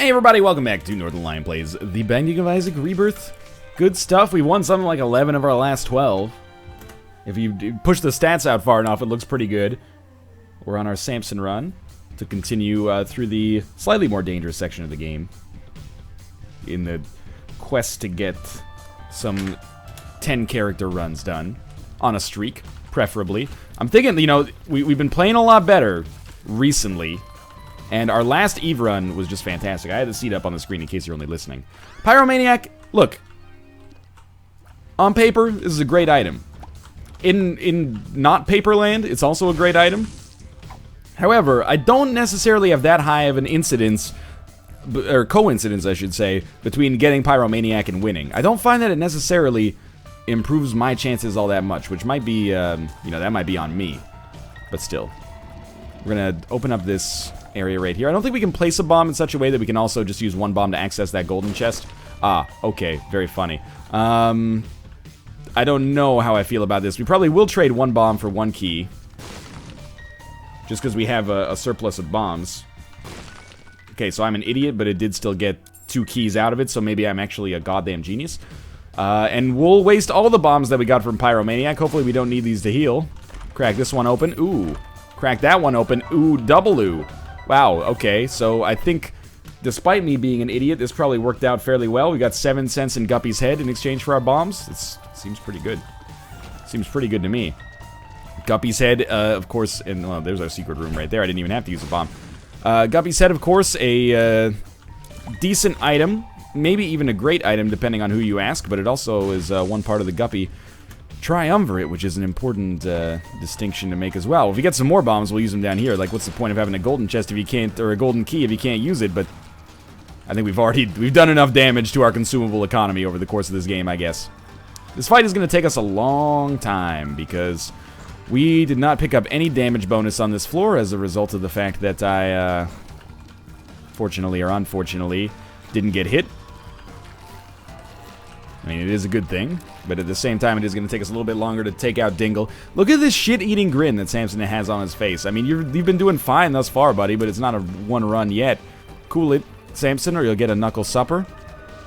Hey everybody, welcome back to Northern Lion Plays The Binding of Isaac Rebirth. Good stuff. We won something like 11 of our last 12. If you push the stats out far enough, it looks pretty good. We're on our Samson run to continue through the slightly more dangerous section of the game. In the quest to get some 10 character runs done. On a streak, preferably. I'm thinking, you know, we've been playing a lot better recently. And our last Eve run was just fantastic. I had the seat up on the screen in case you're only listening. Pyromaniac, look. On paper, this is a great item. In not Paperland, it's also a great item. However, I don't necessarily have that high of an incidence, or coincidence I should say, between getting Pyromaniac and winning. I don't find that it necessarily improves my chances all that much, which might be, you know, that might be on me. But still. We're gonna open up this area right here. I don't think we can place a bomb in such a way that we can also just use one bomb to access that golden chest. Ah, okay. Very funny. I don't know how I feel about this. We probably will trade one bomb for one key. Just because we have a surplus of bombs. Okay, so I'm an idiot, but it did still get 2 keys out of it, so maybe I'm actually a goddamn genius. And we'll waste all the bombs that we got from Pyromaniac. Hopefully we don't need these to heal. Crack this one open. Ooh. Crack that one open. Ooh, double ooh. Wow, okay, so I think, despite me being an idiot, this probably worked out fairly well. We got 7 cents in Guppy's head in exchange for our bombs. It seems pretty good. Seems pretty good to me. Guppy's head, of course, and well, there's our secret room right there. I didn't even have to use a bomb. Guppy's head, of course, a decent item. Maybe even a great item, depending on who you ask, but it also is one part of the Guppy triumvirate, which is an important distinction to make as well. If we get some more bombs, we'll use them down here. Like, what's the point of having a golden chest if you can't, or a golden key if you can't use it? But I think we've done enough damage to our consumable economy over the course of this game, I guess. This fight is going to take us a long time because we did not pick up any damage bonus on this floor as a result of the fact that I, fortunately or unfortunately, didn't get hit. I mean, it is a good thing, but at the same time, it is going to take us a little bit longer to take out Dingle. Look at this shit-eating grin that Samson has on his face. I mean, you've been doing fine thus far, buddy, but it's not a one run yet. Cool it, Samson, or you'll get a knuckle supper.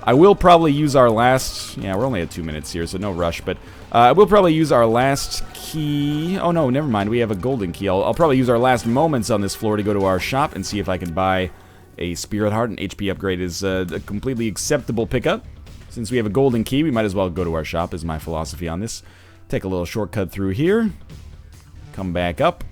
I will probably use our last... Yeah, we're only at 2 minutes here, so no rush, but I will probably use our last key... Oh, no, never mind. We have a golden key. I'll probably use our last moments on this floor to go to our shop and see if I can buy a Spirit Heart. An HP upgrade is a completely acceptable pickup. Since we have a golden key, we might as well go to our shop, is my philosophy on this. Take a little shortcut through here. Come back up.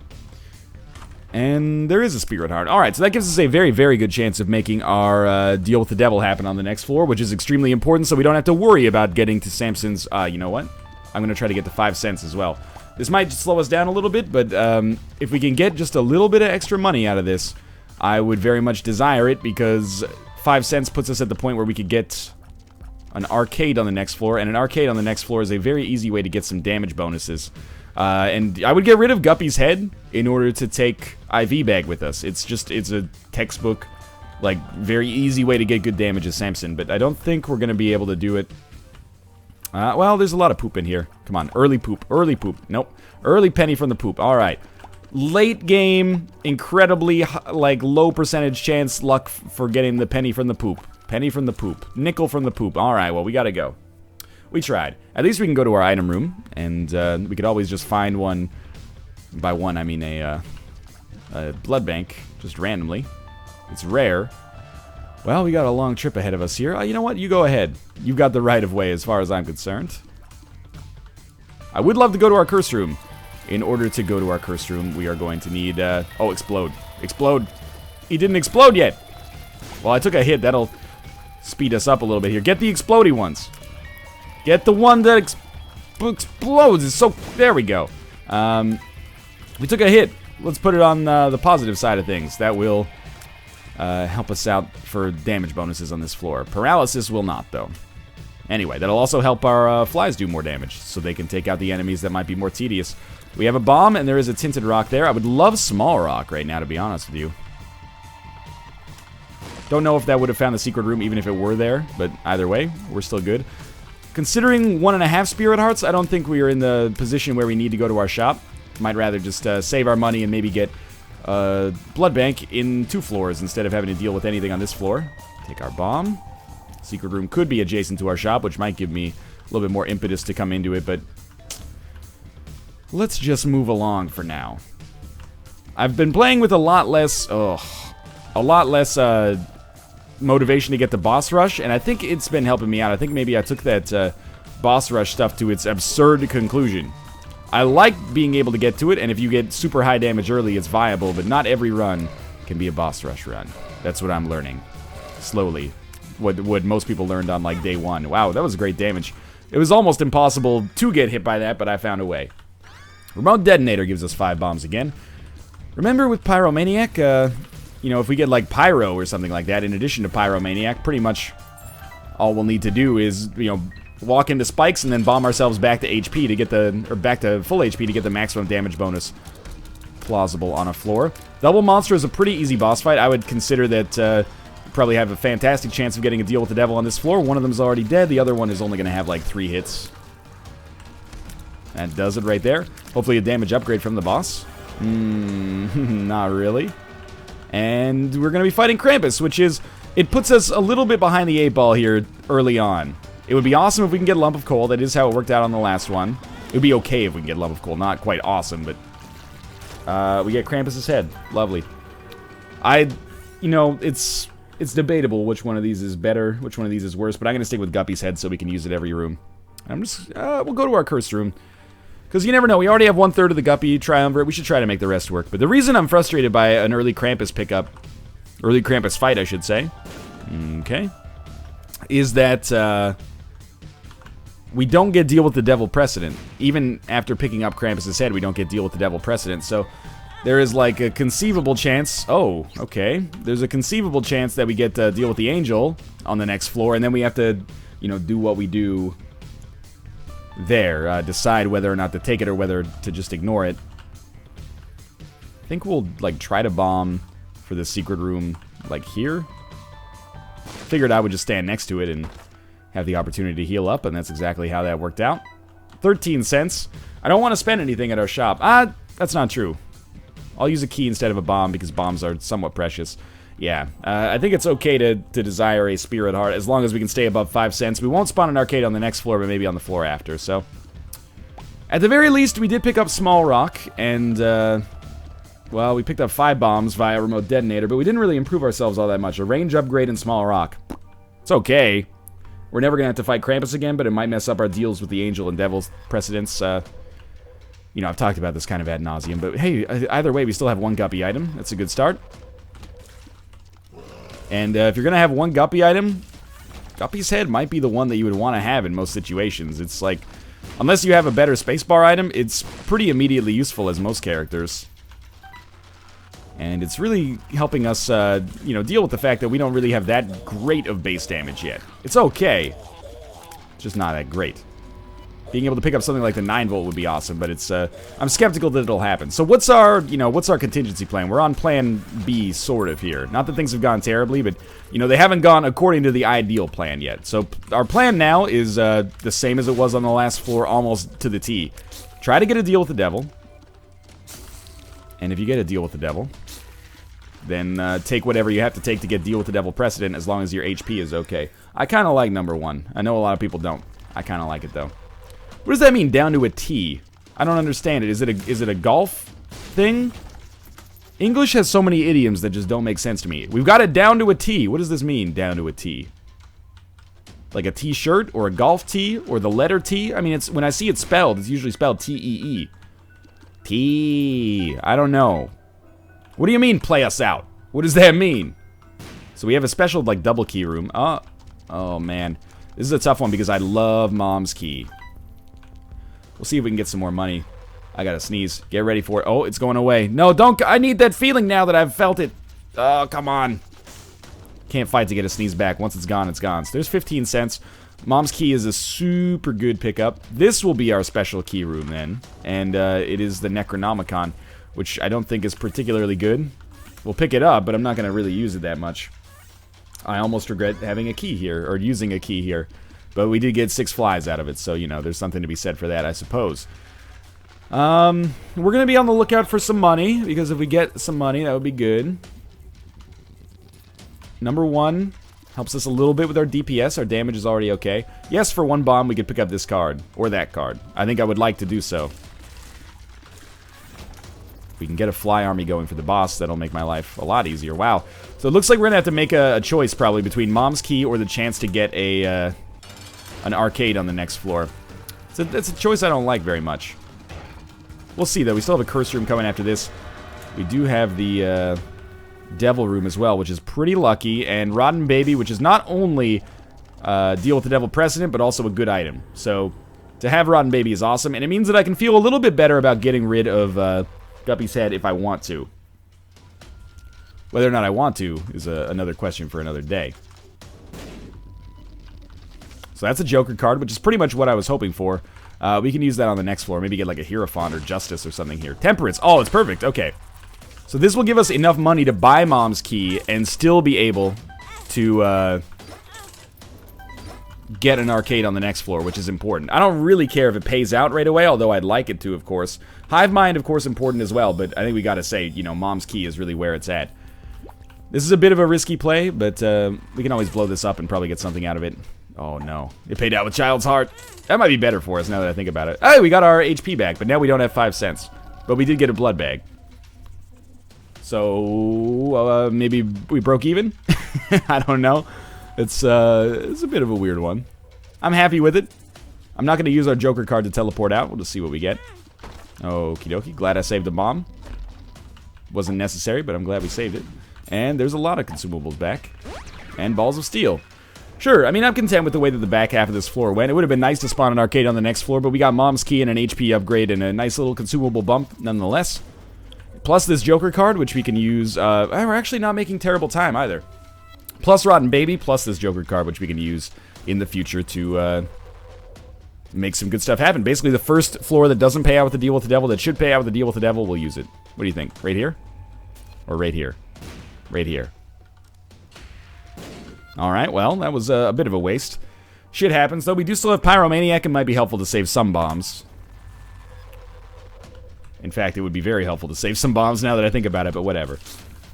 And there is a Spirit Heart. Alright, so that gives us a very, very good chance of making our deal with the devil happen on the next floor, which is extremely important, so we don't have to worry about getting to Samson's... you know what? I'm going to try to get to 5 cents as well. This might slow us down a little bit, but if we can get just a little bit of extra money out of this, I would very much desire it, because 5 cents puts us at the point where we could get... an arcade on the next floor, and an arcade on the next floor is a very easy way to get some damage bonuses. And I would get rid of Guppy's head in order to take IV bag with us. It's a textbook, like, very easy way to get good damage as Samson, but I don't think we're going to be able to do it. Well, there's a lot of poop in here. Come on, early poop, early poop. Nope, early penny from the poop. All right. Late game, incredibly, like, low percentage chance luck for getting the penny from the poop. Penny from the poop. Nickel from the poop. Alright, well, we gotta go. We tried. At least we can go to our item room, and we could always just find one. By one, I mean a blood bank, just randomly. It's rare. Well, we got a long trip ahead of us here. You know what? You go ahead. You've got the right of way as far as I'm concerned. I would love to go to our curse room. In order to go to our curse room, we are going to need... oh, explode. Explode. He didn't explode yet. Well, I took a hit. That'll... speed us up a little bit here. Get the explodey ones. Get the one that explodes. It's so... There we go. We took a hit. Let's put it on the positive side of things. That will help us out for damage bonuses on this floor. Paralysis will not, though. Anyway, that'll also help our flies do more damage, so they can take out the enemies that might be more tedious. We have a bomb, and there is a tinted rock there. I would love small rock right now, to be honest with you. Don't know if that would have found the secret room even if it were there, but either way, we're still good. Considering 1.5 Spirit Hearts, I don't think we are in the position where we need to go to our shop. Might rather just save our money and maybe get blood bank in 2 floors instead of having to deal with anything on this floor. Take our bomb. Secret room could be adjacent to our shop, which might give me a little bit more impetus to come into it, but let's just move along for now. I've been playing with a lot less motivation to get the boss rush, and I think it's been helping me out. I think maybe I took that boss rush stuff to its absurd conclusion. I like being able to get to it, and if you get super high damage early, it's viable, but not every run can be a boss rush run. That's what I'm learning. Slowly. What most people learned on, like, day 1. Wow, that was great damage. It was almost impossible to get hit by that, but I found a way. Remote detonator gives us 5 bombs again. Remember with Pyromaniac, you know, if we get, like, Pyro or something like that, in addition to Pyromaniac, pretty much all we'll need to do is, you know, walk into spikes and then bomb ourselves back to HP to get the, or back to full HP to get the maximum damage bonus plausible on a floor. Double Monster is a pretty easy boss fight. I would consider that, probably have a fantastic chance of getting a deal with the devil on this floor. One of them is already dead. The other one is only going to have like 3 hits. That does it right there. Hopefully a damage upgrade from the boss. Not really. And we're going to be fighting Krampus, which is, it puts us a little bit behind the 8 ball here early on. It would be awesome if we can get a lump of coal. That is how it worked out on the last one. It would be okay if we can get a lump of coal. Not quite awesome, but we get Krampus's head. Lovely. You know, it's debatable which one of these is better, which one of these is worse, but I'm going to stick with Guppy's head so we can use it every room. I'm just, we'll go to our cursed room. Because you never know, we already have 1/3 of the Guppy Triumvirate, we should try to make the rest work. But the reason I'm frustrated by an early Krampus pickup, early Krampus fight, I should say, okay, is that, we don't get deal with the devil precedent. Even after picking up Krampus's head, we don't get deal with the devil precedent, so there is like a conceivable chance, oh, okay, there's a conceivable chance that we get to deal with the angel on the next floor, and then we have to, you know, do what we do there, decide whether or not to take it or whether to just ignore it. I think we'll, like, try to bomb for the secret room, like, here. Figured I would just stand next to it and have the opportunity to heal up, and that's exactly how that worked out. 13 cents. I don't want to spend anything at our shop. That's not true. I'll use a key instead of a bomb because bombs are somewhat precious. Yeah, I think it's okay to desire a spirit heart as long as we can stay above 5 cents. We won't spawn an arcade on the next floor, but maybe on the floor after, so. At the very least, we did pick up Small Rock, and, well, we picked up 5 bombs via remote detonator, but we didn't really improve ourselves all that much. A range upgrade and Small Rock. It's okay. We're never gonna have to fight Krampus again, but it might mess up our deals with the Angel and Devil's precedents. You know, I've talked about this kind of ad nauseum, but hey, either way, we still have 1 Guppy item. That's a good start. And if you're going to have 1 Guppy item, Guppy's head might be the one that you would want to have in most situations. It's like, unless you have a better spacebar item, it's pretty immediately useful as most characters. And it's really helping us, you know, deal with the fact that we don't really have that great of base damage yet. It's okay. It's just not that great. Being able to pick up something like the 9-volt would be awesome, but it's, I'm skeptical that it'll happen. So what's our, you know, what's our contingency plan? We're on plan B, sort of, here. Not that things have gone terribly, but, you know, they haven't gone according to the ideal plan yet. So our plan now is, the same as it was on the last floor, almost to the T. Try to get a deal with the devil. And if you get a deal with the devil, then, take whatever you have to take to get deal with the devil precedent, as long as your HP is okay. I kind of like number 1. I know a lot of people don't. I kind of like it, though. What does that mean, down to a T? I don't understand it. Is it a golf thing? English has so many idioms that just don't make sense to me. We've got it down to a T. What does this mean, down to a T? Like a T-shirt, or a golf tee, or the letter T? I mean, it's when I see it spelled, it's usually spelled T-E-E. T. I don't know. What do you mean, play us out? What does that mean? So we have a special, like, double key room. Oh, man. This is a tough one because I love Mom's key. We'll see if we can get some more money. I gotta sneeze. Get ready for it. Oh, it's going away. No, don't. I need that feeling now that I've felt it. Oh, come on. Can't fight to get a sneeze back. Once it's gone, it's gone. So there's 15 cents. Mom's key is a super good pickup. This will be our special key room then. And it is the Necronomicon, which I don't think is particularly good. We'll pick it up, but I'm not going to really use it that much. I almost regret having a key here, or using a key here. But we did get 6 flies out of it, so, you know, there's something to be said for that, I suppose. We're going to be on the lookout for some money, because if we get some money, that would be good. Number 1 helps us a little bit with our DPS. Our damage is already okay. Yes, for 1 bomb, we could pick up this card, or that card. I think I would like to do so. If we can get a fly army going for the boss, that'll make my life a lot easier. Wow. So it looks like we're going to have to make a choice, probably, between Mom's Key or the chance to get a an arcade on the next floor. It's a choice I don't like very much. We'll see, though. We still have a curse room coming after this. We do have the devil room as well, which is pretty lucky. And Rotten Baby, which is not only deal with the devil precedent, but also a good item. So to have Rotten Baby is awesome. And it means that I can feel a little bit better about getting rid of Guppy's head if I want to. Whether or not I want to is another question for another day. So that's a Joker card, which is pretty much what I was hoping for. We can use that on the next floor. Maybe get like a Hierophant or Justice or something here. Temperance. Oh, it's perfect. Okay. So this will give us enough money to buy Mom's Key and still be able to get an arcade on the next floor, which is important. I don't really care if it pays out right away, although I'd like it to, of course. Hive Mind, of course, important as well, but I think we gotta say, you know, Mom's Key is really where it's at. This is a bit of a risky play, but we can always blow this up and probably get something out of it. Oh, no. It paid out with Child's Heart. That might be better for us now that I think about it. Hey, we got our HP back, but now we don't have 5 cents. But we did get a blood bag. So, maybe we broke even? I don't know. It's a bit of a weird one. I'm happy with it. I'm not going to use our Joker card to teleport out. We'll just see what we get. Okie dokie. Glad I saved a bomb. Wasn't necessary, but I'm glad we saved it. And there's a lot of consumables back. And balls of steel. Sure, I mean, I'm content with the way that the back half of this floor went. It would have been nice to spawn an arcade on the next floor, but we got Mom's Key and an HP upgrade and a nice little consumable bump nonetheless. Plus this Joker card, which we can use. We're actually not making terrible time either. Plus Rotten Baby, plus this Joker card, which we can use in the future to make some good stuff happen. Basically, the first floor that doesn't pay out with the deal with the devil, that should pay out with the deal with the devil, we'll use it. What do you think? Right here? Or right here? Right here. Alright, well, that was a bit of a waste. Shit happens, though. We do still have Pyromaniac. It might be helpful to save some bombs. In fact, it would be very helpful to save some bombs now that I think about it, but whatever.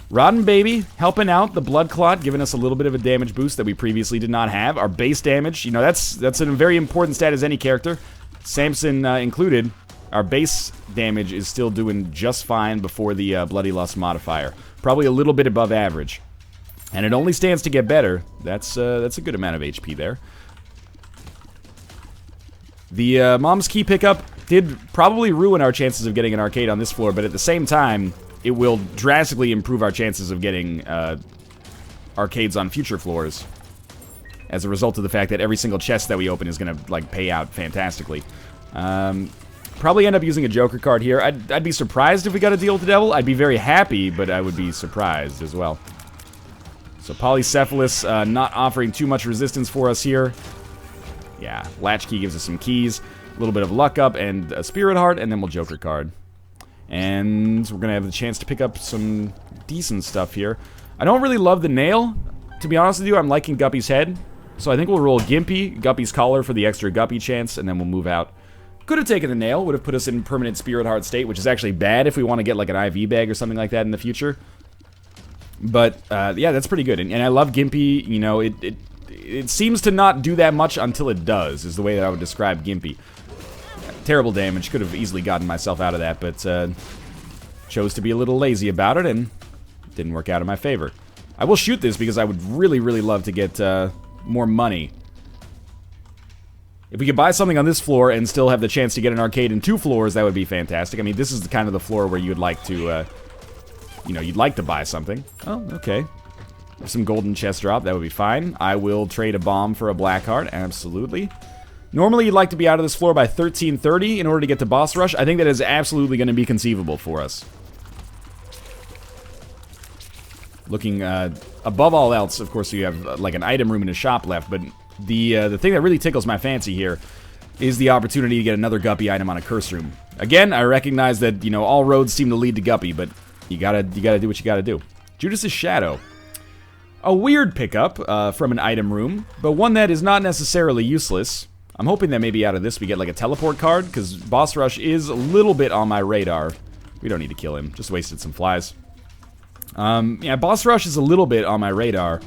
Rotten Baby, helping out the Blood Clot, giving us a little bit of a damage boost that we previously did not have. Our base damage, you know, that's a very important stat as any character. Samson included. Our base damage is still doing just fine before the Bloody Lust modifier. Probably a little bit above average. And it only stands to get better. That's a good amount of HP there. The Mom's Key pickup did probably ruin our chances of getting an arcade on this floor, but at the same time, it will drastically improve our chances of getting arcades on future floors. As a result of the fact that every single chest that we open is going to, like, pay out fantastically. Probably end up using a Joker card here. I'd be surprised if we got a deal with the devil. I'd be very happy, but I would be surprised as well. So Polycephalus not offering too much resistance for us here. Yeah, Latchkey gives us some keys, a little bit of luck up, and a Spirit Heart, and then we'll Joker card. And we're going to have the chance to pick up some decent stuff here. I don't really love the nail. To be honest with you, I'm liking Guppy's head. So I think we'll roll Gimpy, Guppy's collar for the extra Guppy chance, and then we'll move out. Could have taken the nail, would have put us in permanent Spirit Heart state, which is actually bad if we want to get like an IV bag or something like that in the future. But, yeah, that's pretty good. And I love Gimpy. You know, it seems to not do that much until it does, is the way that I would describe Gimpy. Terrible damage. Could have easily gotten myself out of that, but chose to be a little lazy about it, and it didn't work out in my favor. I will shoot this because I would really, really love to get more money. If we could buy something on this floor and still have the chance to get an arcade in 2 floors, that would be fantastic. I mean, this is the kind of the floor where you'd like to... you know, you'd like to buy something. Oh, okay. Some golden chest drop, that would be fine. I will trade a bomb for a black heart, absolutely. Normally, you'd like to be out of this floor by 13:30 in order to get to boss rush. I think that is absolutely going to be conceivable for us. Looking above all else, of course, you have like an item room and a shop left, but the thing that really tickles my fancy here is the opportunity to get another Guppy item on a curse room. Again, I recognize that, you know, all roads seem to lead to Guppy, but you gotta do what you gotta do. Judas's Shadow. A weird pickup from an item room, but one that is not necessarily useless. I'm hoping that maybe out of this we get like a teleport card, because Boss Rush is a little bit on my radar. We don't need to kill him, just wasted some flies. Yeah, Boss Rush is a little bit on my radar.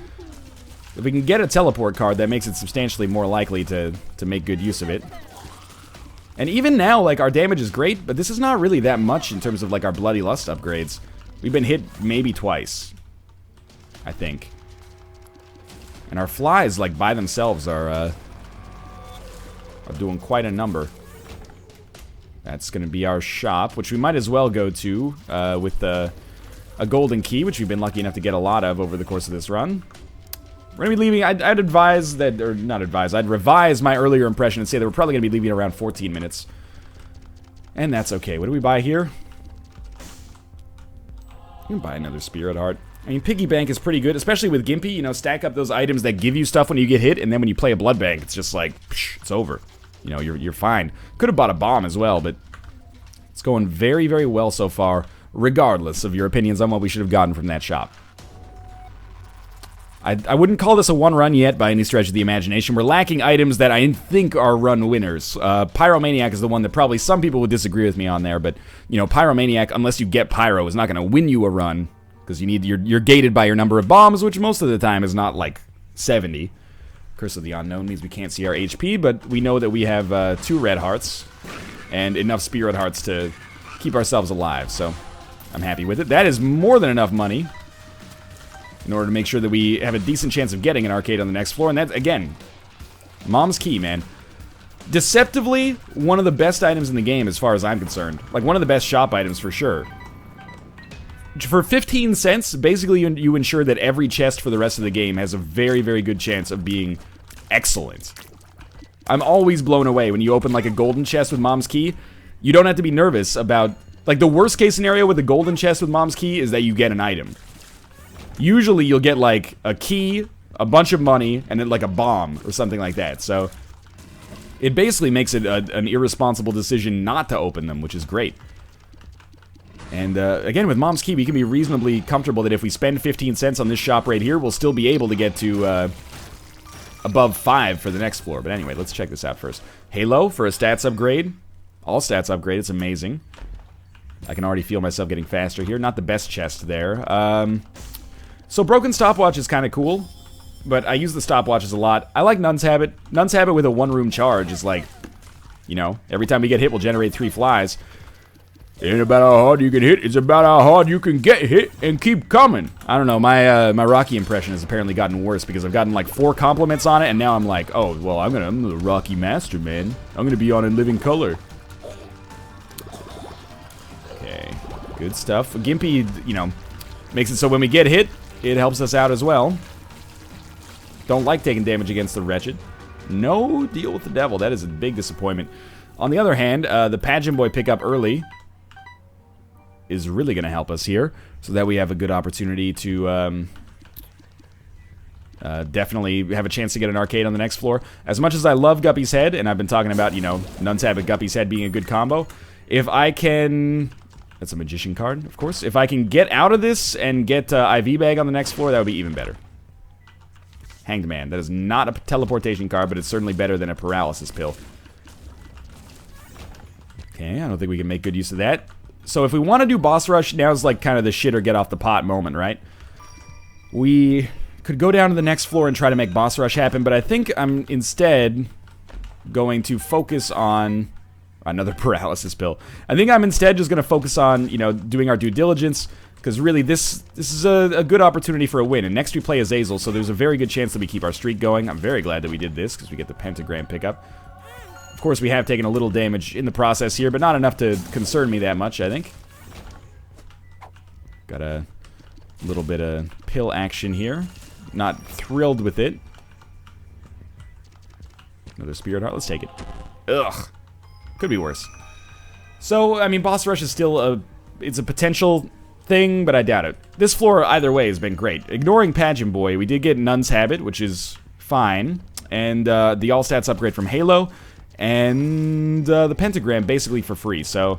If we can get a teleport card, that makes it substantially more likely to make good use of it. And even now, like, our damage is great, but this is not really that much in terms of, like, our Bloody Lust upgrades. We've been hit maybe twice, I think. And our flies, like, by themselves are doing quite a number. That's going to be our shop, which we might as well go to with a golden key, which we've been lucky enough to get a lot of over the course of this run. We're going to be leaving, I'd advise that, or not advise, I'd revise my earlier impression and say that we're probably going to be leaving around 14 minutes. And that's okay. What do we buy here? You can buy another Spirit Heart. I mean, Piggy Bank is pretty good, especially with Gimpy. You know, stack up those items that give you stuff when you get hit, and then when you play a Blood Bank, it's just like, psh, it's over. You know, you're fine. Could have bought a bomb as well, but it's going very, very well so far, regardless of your opinions on what we should have gotten from that shop. I wouldn't call this a one run yet by any stretch of the imagination. We're lacking items that I think are run winners. Pyromaniac is the one that probably some people would disagree with me on there, but, you know, Pyromaniac, unless you get Pyro, is not going to win you a run, because you're gated by your number of bombs, which most of the time is not like 70. Curse of the Unknown means we can't see our HP, but we know that we have 2 red hearts and enough spirit hearts to keep ourselves alive, so I'm happy with it. That is more than enough money in order to make sure that we have a decent chance of getting an arcade on the next floor. And that's, again, Mom's Key, man. Deceptively, one of the best items in the game as far as I'm concerned. Like, one of the best shop items for sure. For 15 cents, basically you ensure that every chest for the rest of the game has a very, very good chance of being excellent. I'm always blown away when you open, like, a golden chest with Mom's Key. You don't have to be nervous about... Like, the worst case scenario with the golden chest with Mom's Key is that you get an item. Usually you'll get, like, a key, a bunch of money, and then, like, a bomb or something like that. So it basically makes it an irresponsible decision not to open them, which is great. And, again, with Mom's Key, we can be reasonably comfortable that if we spend 15 cents on this shop right here, we'll still be able to get to above 5 for the next floor. But anyway, let's check this out first. Halo for a stats upgrade. All stats upgrade. It's amazing. I can already feel myself getting faster here. Not the best chest there. So Broken Stopwatch is kind of cool, but I use the stopwatches a lot. I like Nun's Habit. Nun's Habit with a one-room charge is like, you know, every time we get hit, we'll generate 3 flies. It ain't about how hard you can hit, it's about how hard you can get hit and keep coming. I don't know, my Rocky impression has apparently gotten worse because I've gotten like 4 compliments on it, and now I'm like, oh, well, I'm the Rocky master, man. I'm gonna be on In Living Color. Okay, good stuff. Gimpy, you know, makes it so when we get hit, it helps us out as well. Don't like taking damage against the Wretched. No deal with the Devil. That is a big disappointment. On the other hand, the Pageant Boy pickup early is really going to help us here, so that we have a good opportunity to definitely have a chance to get an arcade on the next floor. As much as I love Guppy's Head, and I've been talking about, you know, Nun's Habit, Guppy's Head being a good combo, if I can... That's a Magician card, of course. If I can get out of this and get IV Bag on the next floor, that would be even better. Hanged Man. That is not a teleportation card, but it's certainly better than a paralysis pill. Okay, I don't think we can make good use of that. So if we want to do Boss Rush, now's like kind of the shit or get off the pot moment, right? We could go down to the next floor and try to make Boss Rush happen, but I think I'm instead going to focus on... Another paralysis pill. I think I'm instead just going to focus on, you know, doing our due diligence, because really this is a good opportunity for a win. And next we play Azazel, so there's a very good chance that we keep our streak going. I'm very glad that we did this, because we get the pentagram pickup. Of course, we have taken a little damage in the process here, but not enough to concern me that much, I think. Got a little bit of pill action here. Not thrilled with it. Another Spirit Heart. Let's take it. Ugh. Could be worse. So, I mean, Boss Rush is still it's a potential thing, but I doubt it. This floor, either way, has been great. Ignoring Pageant Boy, we did get Nun's Habit, which is fine, and the all-stats upgrade from Halo, and the Pentagram basically for free, so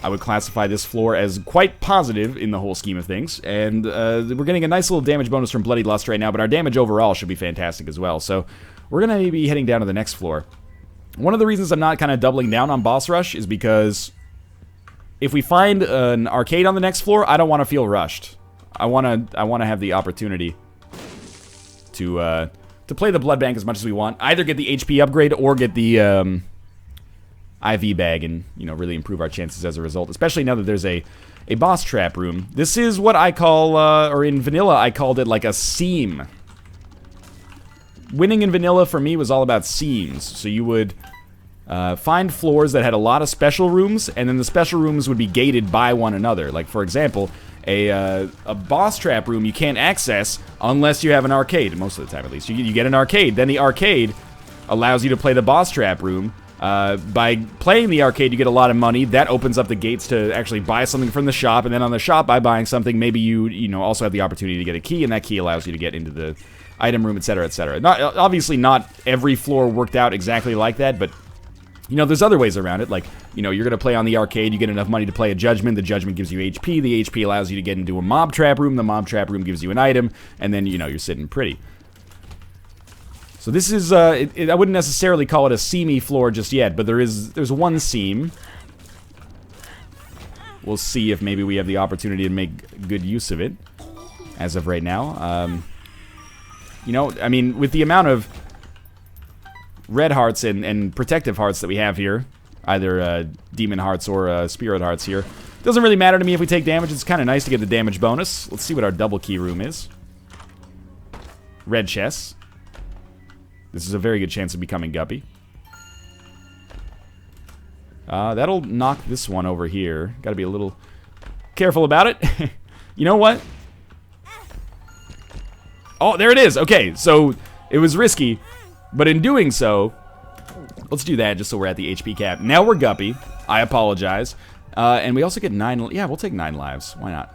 I would classify this floor as quite positive in the whole scheme of things, and we're getting a nice little damage bonus from Bloody Lust right now, but our damage overall should be fantastic as well, so we're going to be heading down to the next floor. One of the reasons I'm not kind of doubling down on boss rush is because if we find an arcade on the next floor, I don't want to feel rushed. I want to have the opportunity to play the blood bank as much as we want. Either get the HP upgrade or get the IV bag and, you know, really improve our chances as a result. Especially now that there's a boss trap room. This is what I call, or in vanilla, I called it like a seam. Winning in vanilla for me was all about seams. So you would find floors that had a lot of special rooms, and then the special rooms would be gated by one another. Like, for example, a boss trap room you can't access unless you have an arcade, most of the time at least. You get an arcade, then the arcade allows you to play the boss trap room. By playing the arcade, you get a lot of money. That opens up the gates to actually buy something from the shop, and then on the shop, by buying something, maybe you know, also have the opportunity to get a key, and that key allows you to get into the item room, etc., etc. Obviously, not every floor worked out exactly like that, but you know, there's other ways around it. Like, you know, you're going to play on the arcade, you get enough money to play a judgment, the judgment gives you HP, the HP allows you to get into a mob trap room, the mob trap room gives you an item, and then, you know, you're sitting pretty. So this is, I wouldn't necessarily call it a seamy floor just yet, but there's one seam. We'll see if maybe we have the opportunity to make good use of it, as of right now. You know, I mean, with the amount of red hearts and protective hearts that we have here, either demon hearts or spirit hearts here, doesn't really matter to me if we take damage. It's kind of nice to get the damage bonus. Let's see what our double key room is. Red chests. This is a very good chance of becoming Guppy. That'll knock this one over here. Gotta be a little careful about it. You know what? Oh, there it is. Okay, so it was risky, but in doing so, let's do that just so we're at the HP cap. Now we're Guppy. I apologize. And we also get 9... Yeah, we'll take 9 lives. Why not?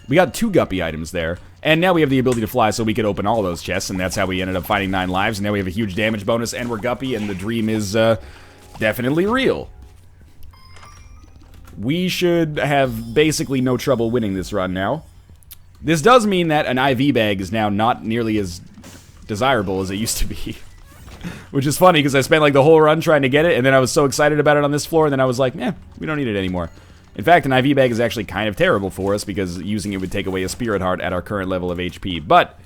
We got 2 Guppy items there. And now we have the ability to fly, so we could open all those chests, and that's how we ended up finding 9 lives. And now we have a huge damage bonus, and we're Guppy, and the dream is definitely real. We should have basically no trouble winning this run now. This does mean that an IV bag is now not nearly as desirable as it used to be. Which is funny, because I spent like the whole run trying to get it, and then I was so excited about it on this floor, and then I was like, we don't need it anymore. In fact, an IV bag is actually kind of terrible for us, because using it would take away a spirit heart at our current level of HP. But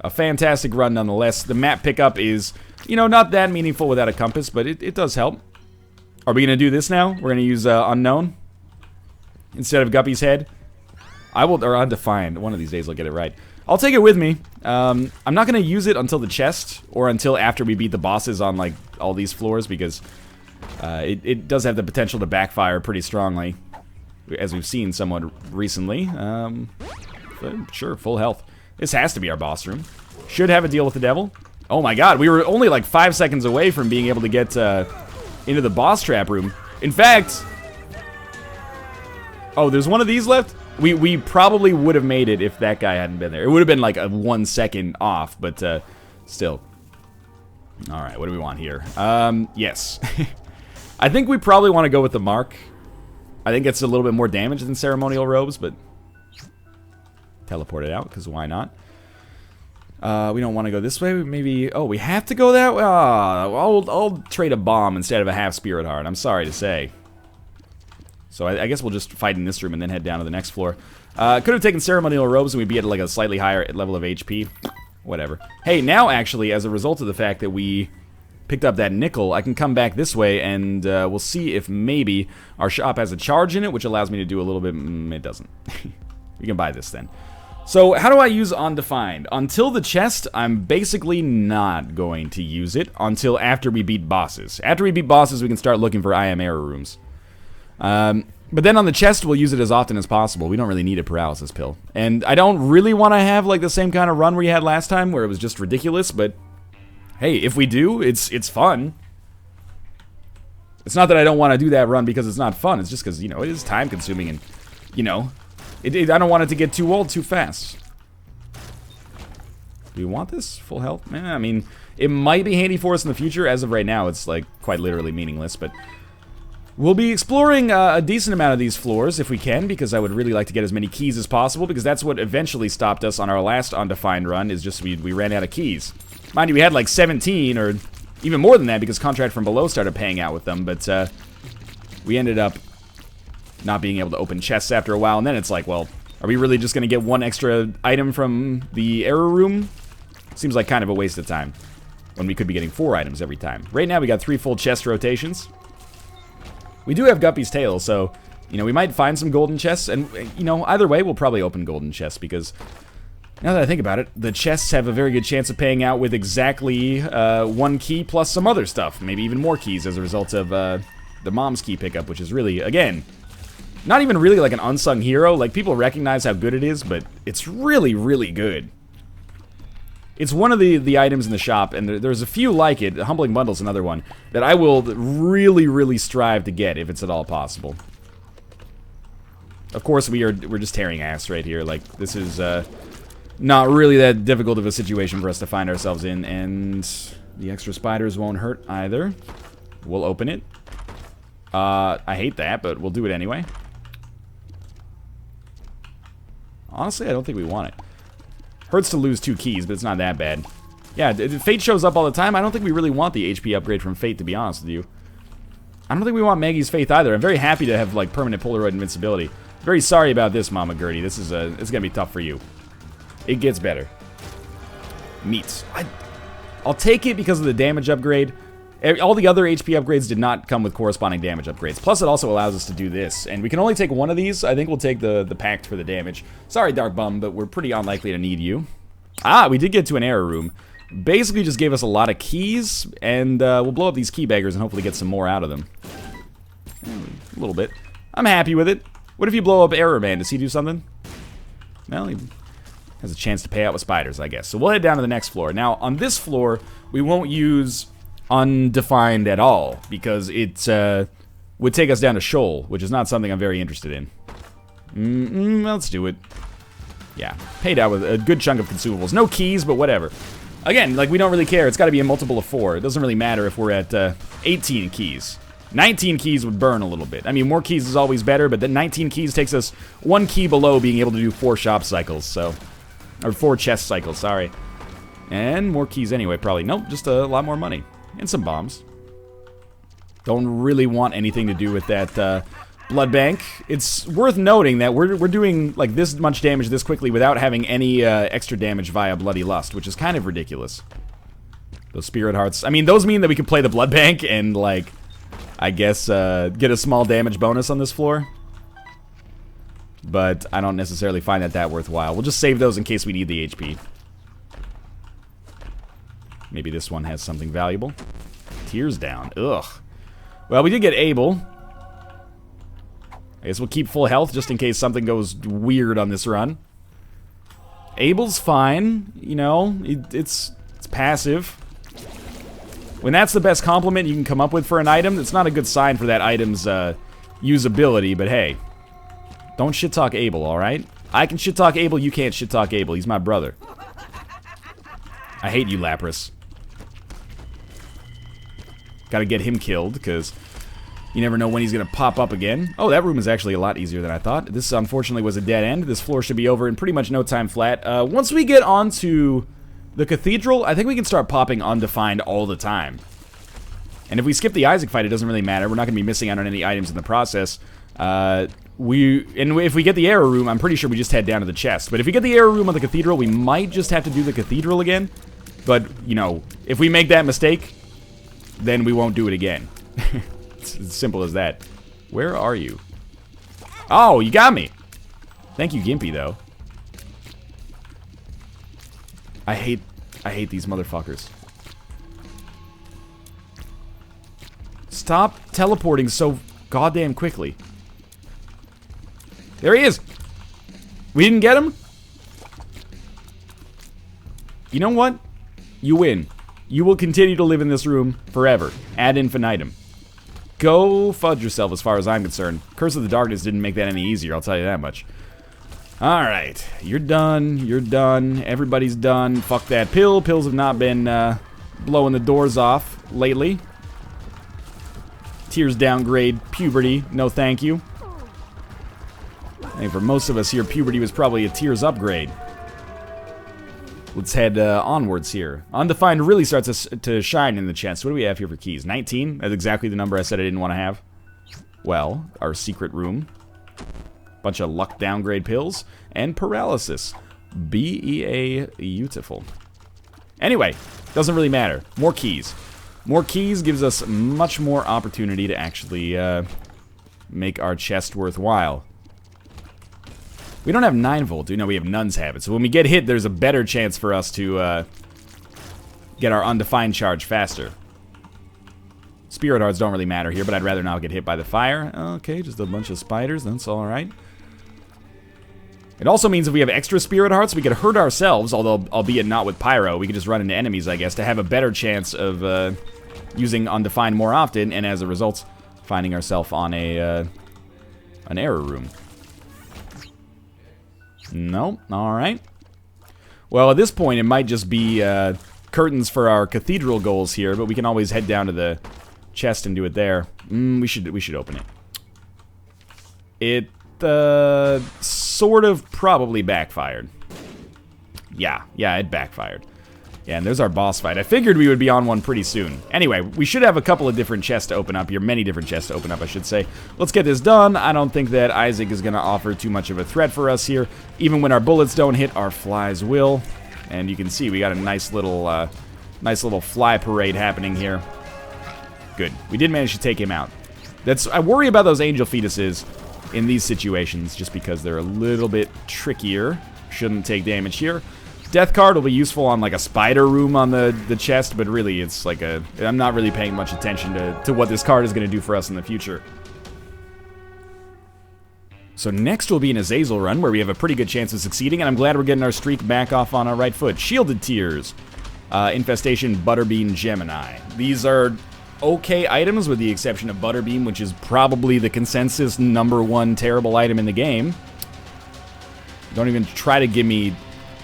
a fantastic run nonetheless. The map pickup is, you know, not that meaningful without a compass, but it does help. Are we going to do this now? We're going to use Unknown instead of Guppy's head? Or Undefined. One of these days I'll get it right. I'll take it with me. I'm not going to use it until the chest, or until after we beat the bosses on, like, all these floors, because it does have the potential to backfire pretty strongly, as we've seen somewhat recently. Sure, full health. This has to be our boss room. Should have a deal with the devil. Oh my god, we were only like 5 seconds away from being able to get into the boss trap room. In fact... Oh, there's one of these left? We probably would have made it if that guy hadn't been there. It would have been like a 1 second off, but still. Alright, what do we want here? Yes. I think we probably want to go with the mark. I think it's a little bit more damage than ceremonial robes, but teleport it out, because why not? We don't want to go this way. Maybe... Oh, we have to go that way? Oh, I'll trade a bomb instead of a half spirit heart. I'm sorry to say. So I guess we'll just fight in this room and then head down to the next floor. Could have taken ceremonial robes and we'd be at like a slightly higher level of HP. Whatever. Hey, now actually, as a result of the fact that we picked up that nickel, I can come back this way and we'll see if maybe our shop has a charge in it, which allows me to do a little bit... it doesn't. We can buy this then. So, how do I use undefined? Until the chest, I'm basically not going to use it until after we beat bosses. After we beat bosses, we can start looking for IM error rooms. But then on the chest, we'll use it as often as possible. We don't really need a paralysis pill. And I don't really want to have like the same kind of run we had last time, where it was just ridiculous, but hey, if we do, it's fun. It's not that I don't want to do that run because it's not fun, it's just because, you know, it is time consuming and, you know, I don't want it to get too old too fast. Do we want this? Full health? I mean, it might be handy for us in the future. As of right now, it's like quite literally meaningless, but we'll be exploring a decent amount of these floors if we can, because I would really like to get as many keys as possible, because that's what eventually stopped us on our last undefined run, is just we ran out of keys. Mind you, we had like 17 or even more than that because Contract from Below started paying out with them, but we ended up not being able to open chests after a while, and then it's like, well, are we really just going to get one extra item from the error room? Seems like kind of a waste of time when we could be getting 4 items every time. Right now we got 3 full chest rotations. We do have Guppy's tail, so, you know, we might find some golden chests, and, you know, either way, we'll probably open golden chests, because now that I think about it, the chests have a very good chance of paying out with exactly 1 key plus some other stuff, maybe even more keys as a result of the mom's key pickup, which is really, again, not even really like an unsung hero. Like, people recognize how good it is, but it's really, really good. It's one of the items in the shop, and there's a few like it, Humbling Bundle's another one, that I will really, really strive to get if it's at all possible. Of course, we're just tearing ass right here. Like, this is not really that difficult of a situation for us to find ourselves in, and the extra spiders won't hurt either. We'll open it. I hate that, but we'll do it anyway. Honestly, I don't think we want it. Hurts to lose 2 keys, but it's not that bad. Yeah, Fate shows up all the time. I don't think we really want the HP upgrade from Fate, to be honest with you. I don't think we want Maggie's Faith either. I'm very happy to have, like, permanent Polaroid invincibility. Very sorry about this, Mama Gertie. This is it's gonna be tough for you. It gets better. Meats. I'll take it because of the damage upgrade. All the other HP upgrades did not come with corresponding damage upgrades. Plus, it also allows us to do this. And we can only take one of these. I think we'll take the Pact for the damage. Sorry, Dark Bum, but we're pretty unlikely to need you. Ah, we did get to an error room. Basically just gave us a lot of keys, and we'll blow up these key beggars and hopefully get some more out of them. A little bit. I'm happy with it. What if you blow up Error Man? Does he do something? Well, he has a chance to pay out with spiders, I guess. So we'll head down to the next floor. Now, on this floor, we won't use undefined at all, because it would take us down to Shoal, which is not something I'm very interested in. Let's do it. Yeah, paid out with a good chunk of consumables. No keys, but whatever. Again, like, we don't really care. It's got to be a multiple of 4. It doesn't really matter if we're at 18 keys. 19 keys would burn a little bit. I mean, more keys is always better, but then 19 keys takes us 1 key below being able to do 4 shop cycles, so... Or 4 chest cycles, sorry. And more keys anyway, probably. Nope, just a lot more money. And some bombs. Don't really want anything to do with that blood bank. It's worth noting that we're doing like this much damage this quickly without having any extra damage via Bloody Lust, which is kind of ridiculous. Those spirit hearts. I mean, those mean that we can play the blood bank and, like, I guess get a small damage bonus on this floor. But I don't necessarily find that worthwhile. We'll just save those in case we need the HP. Maybe this one has something valuable. Tears down. Ugh. Well, we did get Abel. I guess we'll keep full health just in case something goes weird on this run. Abel's fine. You know, it's passive. When that's the best compliment you can come up with for an item, it's not a good sign for that item's usability, but hey. Don't shit-talk Abel, alright? I can shit-talk Abel, you can't shit-talk Abel. He's my brother. I hate you, Lapras. Gotta get him killed, because you never know when he's gonna pop up again. Oh, that room is actually a lot easier than I thought. This, unfortunately, was a dead end. This floor should be over in pretty much no time flat. Once we get onto the Cathedral, I think we can start popping Undefined all the time. And if we skip the Isaac fight, it doesn't really matter. We're not gonna be missing out on any items in the process. And if we get the error room, I'm pretty sure we just head down to the chest. But if we get the error room on the Cathedral, we might just have to do the Cathedral again. But, you know, if we make that mistake, then we won't do it again. It's as simple as that. Where are you? Oh, you got me! Thank you, Gimpy, though. I hate these motherfuckers. Stop teleporting so goddamn quickly. There he is! We didn't get him? You know what? You win. You will continue to live in this room forever. Ad infinitum. Go fudge yourself as far as I'm concerned. Curse of the Darkness didn't make that any easier, I'll tell you that much. Alright. You're done. You're done. Everybody's done. Fuck that pill. Pills have not been blowing the doors off lately. Tears downgrade. Puberty. No thank you. I think for most of us here, puberty was probably a tears upgrade. Let's head onwards here. Undefined really starts to shine in the chest. What do we have here for keys? 19? That's exactly the number I said I didn't want to have. Well, our secret room. Bunch of luck downgrade pills. And paralysis. Beautiful. Anyway, doesn't really matter. More keys. More keys gives us much more opportunity to actually make our chest worthwhile. We don't have 9 volt, do? No, we have Nun's Habit. So when we get hit, there's a better chance for us to get our undefined charge faster. Spirit Hearts don't really matter here, but I'd rather not get hit by the fire. Okay, just a bunch of spiders. That's alright. It also means if we have extra Spirit Hearts, we could hurt ourselves, although albeit not with Pyro. We could just run into enemies, I guess, to have a better chance of using Undefined more often, and as a result, finding ourselves on an error room. No, alright. Well, at this point, it might just be curtains for our cathedral goals here, but we can always head down to the chest and do it there. We should open it. It sort of probably backfired. Yeah, it backfired. Yeah, and there's our boss fight. I figured we would be on one pretty soon. Anyway, we should have a couple of different chests to open up here. Many different chests to open up, I should say. Let's get this done. I don't think that Isaac is going to offer too much of a threat for us here. Even when our bullets don't hit, our flies will. And you can see we got a nice little fly parade happening here. Good. We did manage to take him out. I worry about those angel fetuses in these situations just because they're a little bit trickier. Shouldn't take damage here. Death card will be useful on like a spider room on the chest, but really it's like I'm not really paying much attention to what this card is going to do for us in the future. So next will be an Azazel run where we have a pretty good chance of succeeding, and I'm glad we're getting our streak back off on our right foot. Shielded Tears, Infestation, Butterbean, Gemini. These are okay items with the exception of Butterbean, which is probably the consensus #1 terrible item in the game. Don't even try to give me...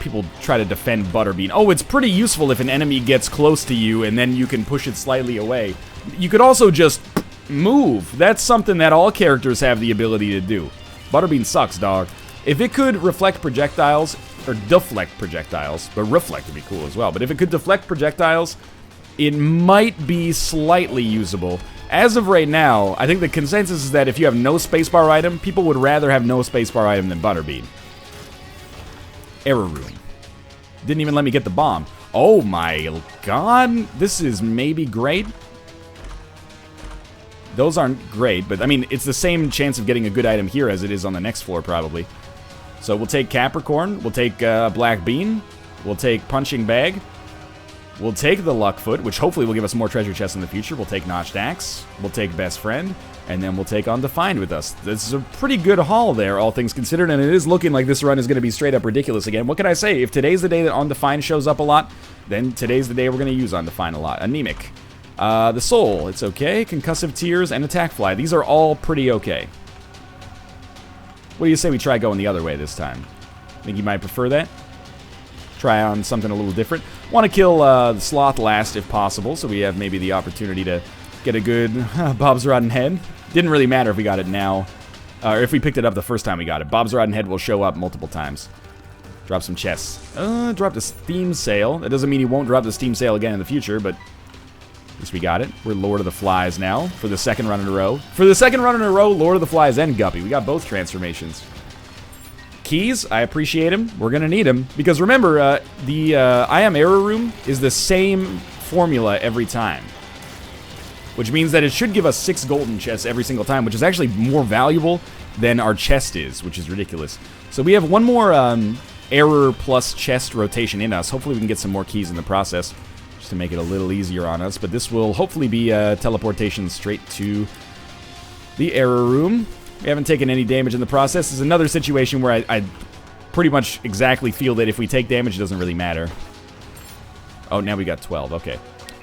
People try to defend Butterbean. Oh, it's pretty useful if an enemy gets close to you and then you can push it slightly away. You could also just move. That's something that all characters have the ability to do. Butterbean sucks, dog. If it could reflect projectiles, or deflect projectiles, but reflect would be cool as well, but if it could deflect projectiles, it might be slightly usable. As of right now, I think the consensus is that if you have no spacebar item, people would rather have no spacebar item than Butterbean. Error room. Didn't even let me get the bomb. Oh my god. This is maybe great. Those aren't great, but I mean, it's the same chance of getting a good item here as it is on the next floor, probably. So we'll take Capricorn. We'll take Black Bean. We'll take Punching Bag. We'll take the Luck Foot, which hopefully will give us more treasure chests in the future. We'll take Notched Axe. We'll take Best Friend. And then we'll take Undefined with us. This is a pretty good haul there, all things considered, and it is looking like this run is going to be straight up ridiculous again. What can I say? If today's the day that Undefined shows up a lot, then today's the day we're going to use Undefined a lot. Anemic. The Soul, it's okay. Concussive Tears and Attack Fly. These are all pretty okay. What do you say we try going the other way this time? Think you might prefer that? Try on something a little different. Want to kill the Sloth last if possible, so we have maybe the opportunity to get a good Bob's Rotten Head. Didn't really matter if we got it now, or if we picked it up the first time we got it. Bob's Rotten Head will show up multiple times. Drop some chests. Drop the Steam Sale. That doesn't mean he won't drop the Steam Sale again in the future, but at least we got it. We're Lord of the Flies now for the second run in a row. For the second run in a row, Lord of the Flies and Guppy. We got both transformations. Keys, I appreciate them. We're going to need them. Because remember, the I Am Error Room is the same formula every time. Which means that it should give us 6 golden chests every single time, which is actually more valuable than our chest is, which is ridiculous. So we have one more error plus chest rotation in us. Hopefully we can get some more keys in the process, just to make it a little easier on us. But this will hopefully be teleportation straight to the error room. We haven't taken any damage in the process. This is another situation where I pretty much exactly feel that if we take damage, it doesn't really matter. Oh, now we got 12. Okay.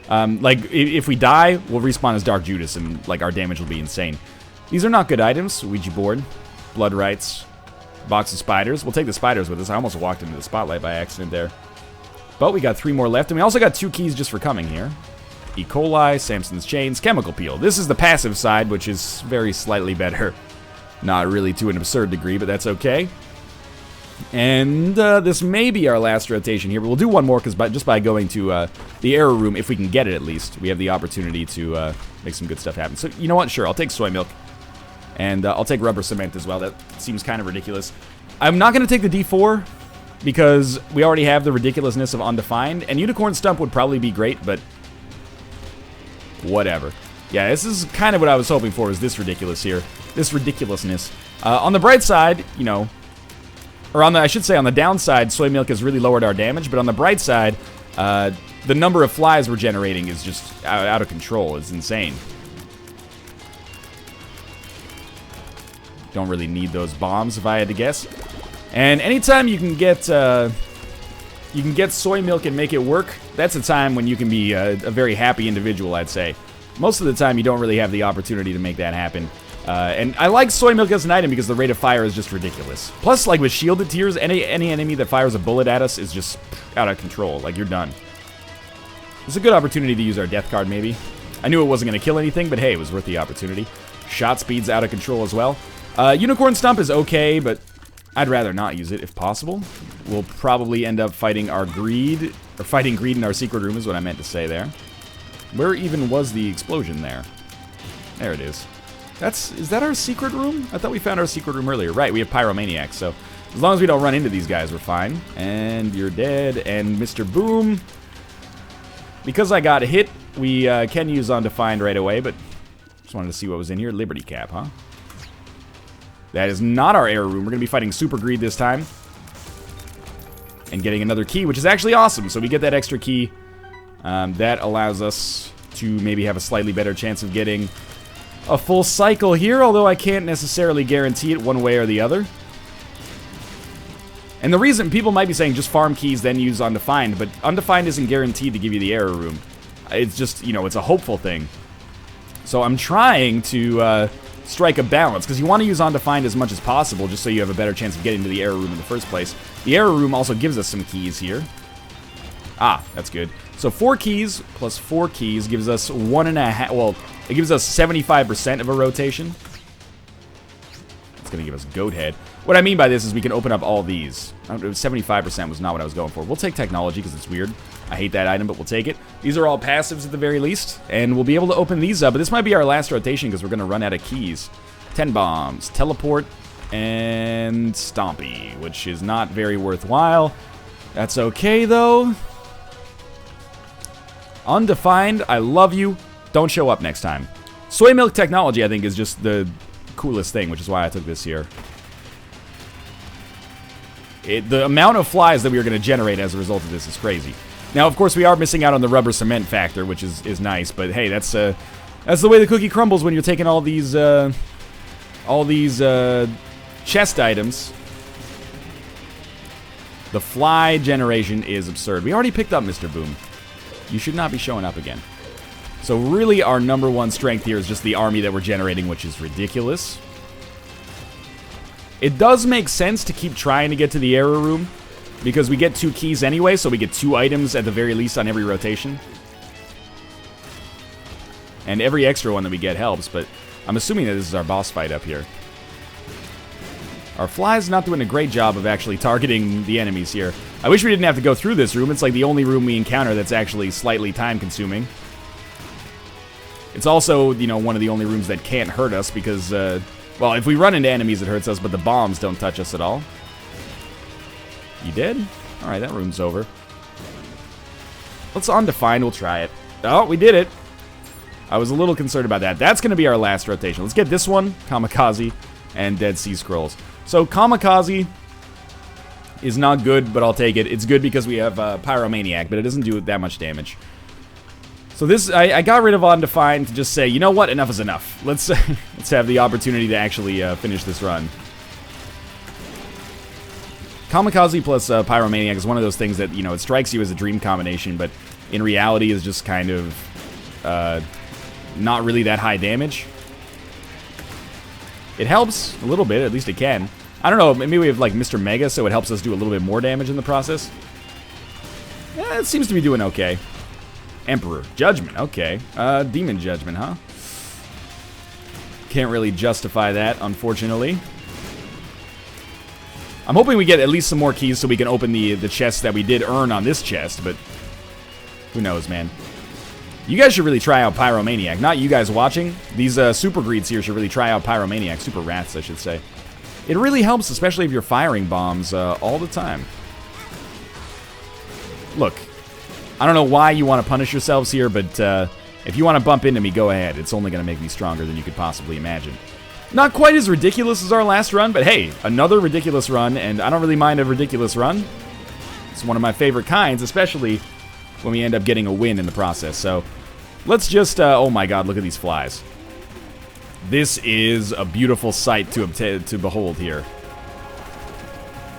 Like, if we die, we'll respawn as Dark Judas, and, like, our damage will be insane. These are not good items. Ouija board, blood rights, box of spiders. We'll take the spiders with us. I almost walked into the spotlight by accident there. But we got 3 more left, and we also got 2 keys just for coming here. E. coli, Samson's chains, chemical peel. This is the passive side, which is very slightly better. Not really to an absurd degree, but that's okay. And this may be our last rotation here, but we'll do one more, because just by going to the error room, if we can get it at least, we have the opportunity to make some good stuff happen. So, you know what? Sure, I'll take soy milk. And I'll take rubber cement as well. That seems kind of ridiculous. I'm not going to take the D4, because we already have the ridiculousness of undefined. And unicorn stump would probably be great, but whatever. Yeah, this is kind of what I was hoping for, is this ridiculous here. This ridiculousness. On the bright side, you know... Or I should say on the downside, soy milk has really lowered our damage, but on the bright side, the number of flies we're generating is just out of control. It's insane. Don't really need those bombs, if I had to guess. And anytime you can get soy milk and make it work, that's a time when you can be a very happy individual, I'd say. Most of the time, you don't really have the opportunity to make that happen. And I like soy milk as an item because the rate of fire is just ridiculous. Plus, like with shielded tiers, any enemy that fires a bullet at us is just out of control. Like, you're done. It's a good opportunity to use our death card, maybe. I knew it wasn't going to kill anything, but hey, it was worth the opportunity. Shot speed's out of control as well. Unicorn Stump is okay, but I'd rather not use it if possible. We'll probably end up fighting our greed, or fighting greed in our secret room is what I meant to say there. Where even was the explosion there? There it is. Is that our secret room? I thought we found our secret room earlier. Right, we have Pyromaniacs, so as long as we don't run into these guys, we're fine. And you're dead, and Mr. Boom. Because I got hit, we can use undefined right away, but just wanted to see what was in here. Liberty Cap, huh? That is not our error room. We're going to be fighting Super Greed this time. And getting another key, which is actually awesome. So we get that extra key. That allows us to maybe have a slightly better chance of getting a full cycle here, although I can't necessarily guarantee it one way or the other. And the reason people might be saying just farm keys, then use undefined, but undefined isn't guaranteed to give you the error room. It's just, you know, it's a hopeful thing. So I'm trying to strike a balance, because you want to use undefined as much as possible, just so you have a better chance of getting to the error room in the first place. The error room also gives us some keys here. Ah, that's good. So 4 keys plus 4 keys gives us 1.5, well, it gives us 75% of a rotation. It's going to give us Goat Head. What I mean by this is we can open up all these. 75% was not what I was going for. We'll take Technology because it's weird. I hate that item, but we'll take it. These are all passives at the very least, and we'll be able to open these up. But this might be our last rotation because we're going to run out of keys. 10 bombs, Teleport, and Stompy, which is not very worthwhile. That's okay, though. Undefined, I love you. Don't show up next time. Soy Milk Technology, I think, is just the coolest thing, which is why I took this here. The amount of flies that we are going to generate as a result of this is crazy. Now, of course, we are missing out on the rubber cement factor, which is nice, but hey, that's the way the cookie crumbles when you're taking all these chest items. The fly generation is absurd. We already picked up Mr. Boom. You should not be showing up again. So really, our number one strength here is just the army that we're generating, which is ridiculous. It does make sense to keep trying to get to the error room, because we get 2 keys anyway, so we get 2 items at the very least on every rotation. And every extra one that we get helps, but I'm assuming that this is our boss fight up here. Our fly's not doing a great job of actually targeting the enemies here. I wish we didn't have to go through this room. It's like the only room we encounter that's actually slightly time-consuming. It's also, you know, one of the only rooms that can't hurt us because, well, if we run into enemies, it hurts us, but the bombs don't touch us at all. You did? Alright, that room's over. Let's undefined, we'll try it. Oh, we did it. I was a little concerned about that. That's going to be our last rotation. Let's get this one, Kamikaze, and Dead Sea Scrolls. So, Kamikaze is not good, but I'll take it. It's good because we have Pyromaniac, but it doesn't do that much damage. So this, I got rid of Undefined to just say, you know what, enough is enough. Let's have the opportunity to actually finish this run. Kamikaze plus Pyromaniac is one of those things that, you know, it strikes you as a dream combination, but in reality is just kind of not really that high damage. It helps a little bit, at least it can. I don't know, maybe we have like Mr. Mega, so it helps us do a little bit more damage in the process. Yeah, it seems to be doing okay. Emperor. Judgment, okay. Demon Judgment, huh? Can't really justify that, unfortunately. I'm hoping we get at least some more keys so we can open the chests that we did earn on this chest, but who knows, man. You guys should really try out Pyromaniac. Not you guys watching. These super greeds here should really try out Pyromaniac. Super rats, I should say. It really helps, especially if you're firing bombs all the time. Look, I don't know why you want to punish yourselves here, but if you want to bump into me, go ahead. It's only going to make me stronger than you could possibly imagine. Not quite as ridiculous as our last run, but hey, another ridiculous run, and I don't really mind a ridiculous run. It's one of my favorite kinds, especially when we end up getting a win in the process. So let's just, oh my god, look at these flies. This is a beautiful sight to behold here.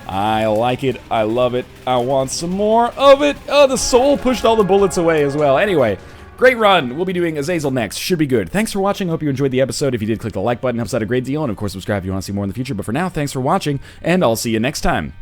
I like it. I love it. I want some more of it. Oh, the soul pushed all the bullets away as well. Anyway, great run. We'll be doing Azazel next. Should be good. Thanks for watching. Hope you enjoyed the episode. If you did, click the like button. Helps out a great deal. And of course, subscribe if you want to see more in the future. But for now, thanks for watching, and I'll see you next time.